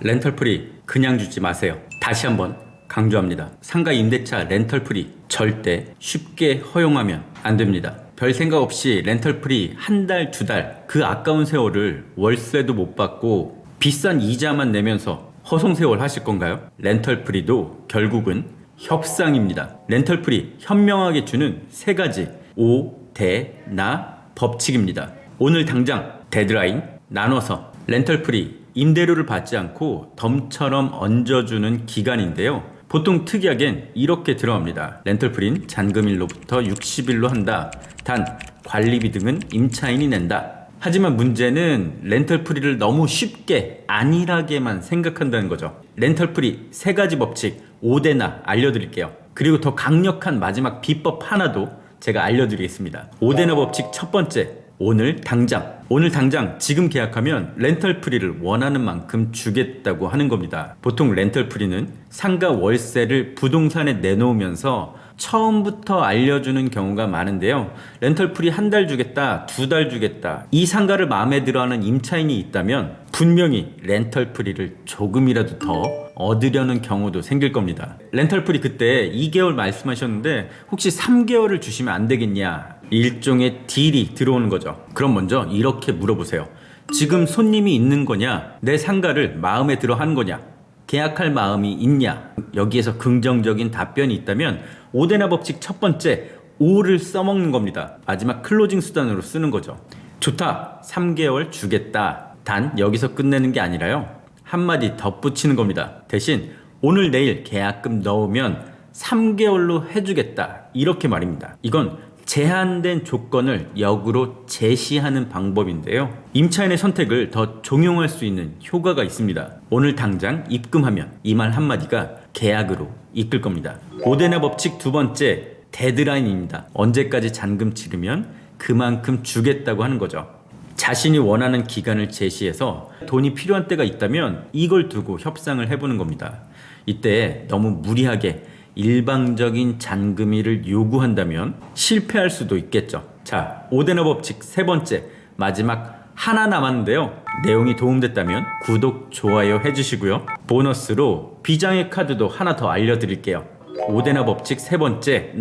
렌털프리 그냥 주지 마세요. 다시 한번 강조합니다. 상가 임대차 렌털프리 절대 쉽게 허용하면 안 됩니다. 별 생각 없이 렌털프리 한 달, 두 달 그 아까운 세월을 월세도 못 받고 비싼 이자만 내면서 허송세월 하실 건가요? 렌털프리도 결국은 협상입니다. 렌털프리 현명하게 주는 세 가지 오, 대, 나 법칙입니다. 오늘 당장 데드라인 나눠서 렌털프리 임대료를 받지 않고 덤처럼 얹어주는 기간인데요. 보통 특이하겐 이렇게 들어갑니다. 렌털프리는 잔금일로부터 60일로 한다. 단 관리비 등은 임차인이 낸다. 하지만 문제는 렌털프리를 너무 쉽게 안일하게만 생각한다는 거죠. 렌털프리 세 가지 법칙 5대나 알려드릴게요. 그리고 더 강력한 마지막 비법 하나도 제가 알려드리겠습니다. 5대나 법칙 첫 번째, 오늘 당장 지금 계약하면 렌털프리를 원하는 만큼 주겠다고 하는 겁니다. 보통 렌털프리는 상가 월세를 부동산에 내놓으면서 처음부터 알려주는 경우가 많은데요. 렌털프리 한 달 주겠다, 두 달 주겠다. 이 상가를 마음에 들어하는 임차인이 있다면 분명히 렌털프리를 조금이라도 더 얻으려는 경우도 생길 겁니다. 렌털프리 그때 2개월 말씀하셨는데 혹시 3개월을 주시면 안 되겠냐? 일종의 딜이 들어오는 거죠. 그럼 먼저 이렇게 물어보세요. 지금 손님이 있는 거냐? 내 상가를 마음에 들어 하는 거냐? 계약할 마음이 있냐? 여기에서 긍정적인 답변이 있다면 5대나 법칙 첫 번째 5를 써먹는 겁니다. 마지막 클로징 수단으로 쓰는 거죠. 좋다, 3개월 주겠다. 단 여기서 끝내는 게 아니라요, 한마디 덧붙이는 겁니다. 대신 오늘 내일 계약금 넣으면 3개월로 해주겠다, 이렇게 말입니다. 이건 제한된 조건을 역으로 제시하는 방법인데요. 임차인의 선택을 더 종용할 수 있는 효과가 있습니다. 오늘 당장 입금하면 이 말 한마디가 계약으로 이끌 겁니다. 5대나 법칙 두 번째, 데드라인입니다. 언제까지 잔금 치르면 그만큼 주겠다고 하는 거죠. 자신이 원하는 기간을 제시해서 돈이 필요한 때가 있다면 이걸 두고 협상을 해보는 겁니다. 이때 너무 무리하게 일방적인 잔금일을 요구한다면 실패할 수도 있겠죠. 자, 5대나 법칙 세 번째, 마지막 하나 남았는데요. 내용이 도움됐다면 구독, 좋아요 해주시고요. 보너스로 비장의 카드도 하나 더 알려드릴게요. 5대나 법칙 세 번째,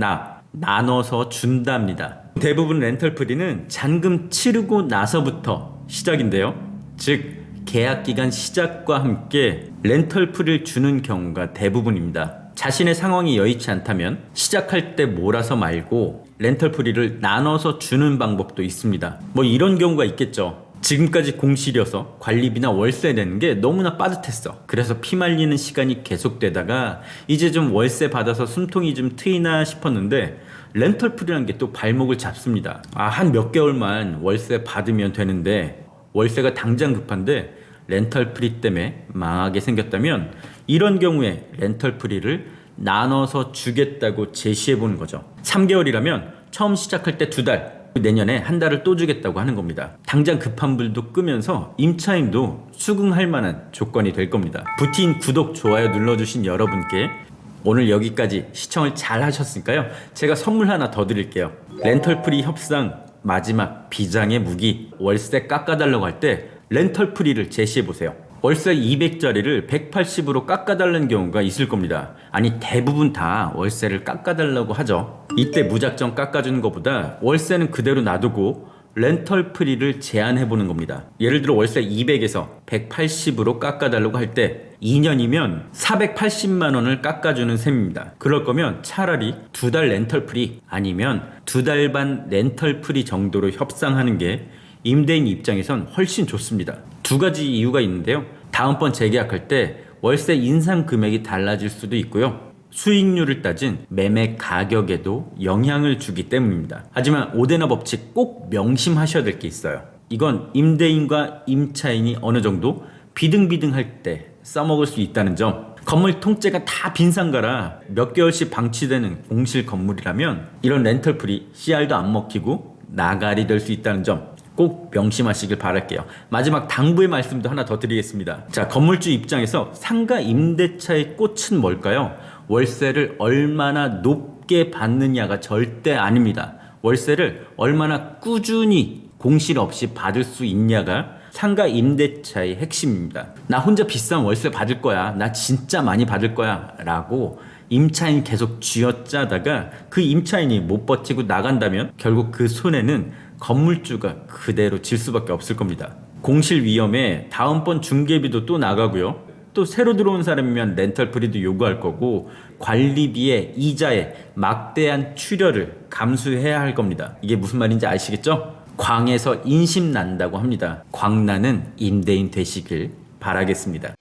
나눠서 준답니다. 대부분 렌털프리는 잔금 치르고 나서부터 시작인데요. 즉 계약기간 시작과 함께 렌털프리를 주는 경우가 대부분입니다. 자신의 상황이 여의치 않다면 시작할 때 몰아서 말고 렌털프리를 나눠서 주는 방법도 있습니다. 뭐 이런 경우가 있겠죠. 지금까지 공실이어서 관리비나 월세 내는 게 너무나 빠듯했어. 그래서 피말리는 시간이 계속되다가 이제 좀 월세 받아서 숨통이 좀 트이나 싶었는데 렌털프리라는 게 또 발목을 잡습니다. 한 몇 개월만 월세 받으면 되는데 월세가 당장 급한데 렌털프리 때문에 망하게 생겼다면 이런 경우에 렌털프리를 나눠서 주겠다고 제시해보는 거죠. 3개월이라면 처음 시작할 때 2달, 내년에 한 달을 또 주겠다고 하는 겁니다. 당장 급한 불도 끄면서 임차인도 수긍할 만한 조건이 될 겁니다. 부티인 구독, 좋아요 눌러주신 여러분께 오늘 여기까지 시청을 잘 하셨으니까요, 제가 선물 하나 더 드릴게요. 렌털프리 협상 마지막 비장의 무기, 월세 깎아달라고 할 때 렌털프리를 제시해보세요. 월세 200짜리를 180으로 깎아달라는 경우가 있을 겁니다. 아니 대부분 다 월세를 깎아달라고 하죠. 이때 무작정 깎아주는 것보다 월세는 그대로 놔두고 렌털프리를 제한해보는 겁니다. 예를 들어 월세 200에서 180으로 깎아달라고 할 때 2년이면 480만 원을 깎아주는 셈입니다. 그럴 거면 차라리 2달 렌털프리 아니면 2달 반 렌털프리 정도로 협상하는 게 임대인 입장에선 훨씬 좋습니다. 두 가지 이유가 있는데요. 다음번 재계약할 때 월세 인상 금액이 달라질 수도 있고요. 수익률을 따진 매매 가격에도 영향을 주기 때문입니다. 하지만 5대나 법칙 꼭 명심하셔야 될 게 있어요. 이건 임대인과 임차인이 어느 정도 비등비등할 때 써먹을 수 있다는 점. 건물 통째가 다 빈 상가라 몇 개월씩 방치되는 공실 건물이라면 이런 렌털프리 CR도 안 먹히고 나가리 될 수 있다는 점 꼭 명심하시길 바랄게요. 마지막 당부의 말씀도 하나 더 드리겠습니다. 자, 건물주 입장에서 상가 임대차의 꽃은 뭘까요? 월세를 얼마나 높게 받느냐가 절대 아닙니다. 월세를 얼마나 꾸준히 공실 없이 받을 수 있냐가 상가 임대차의 핵심입니다. 나 혼자 비싼 월세 받을 거야. 나 진짜 많이 받을 거야. 라고 임차인 계속 쥐어짜다가 그 임차인이 못 버티고 나간다면 결국 그 손해는 건물주가 그대로 질 수밖에 없을 겁니다. 공실 위험에 다음번 중개비도 또 나가고요. 또 새로 들어온 사람이면 렌털 프리도 요구할 거고 관리비에 이자에 막대한 출혈을 감수해야 할 겁니다. 이게 무슨 말인지 아시겠죠? 광에서 인심 난다고 합니다. 광나는 임대인 되시길 바라겠습니다.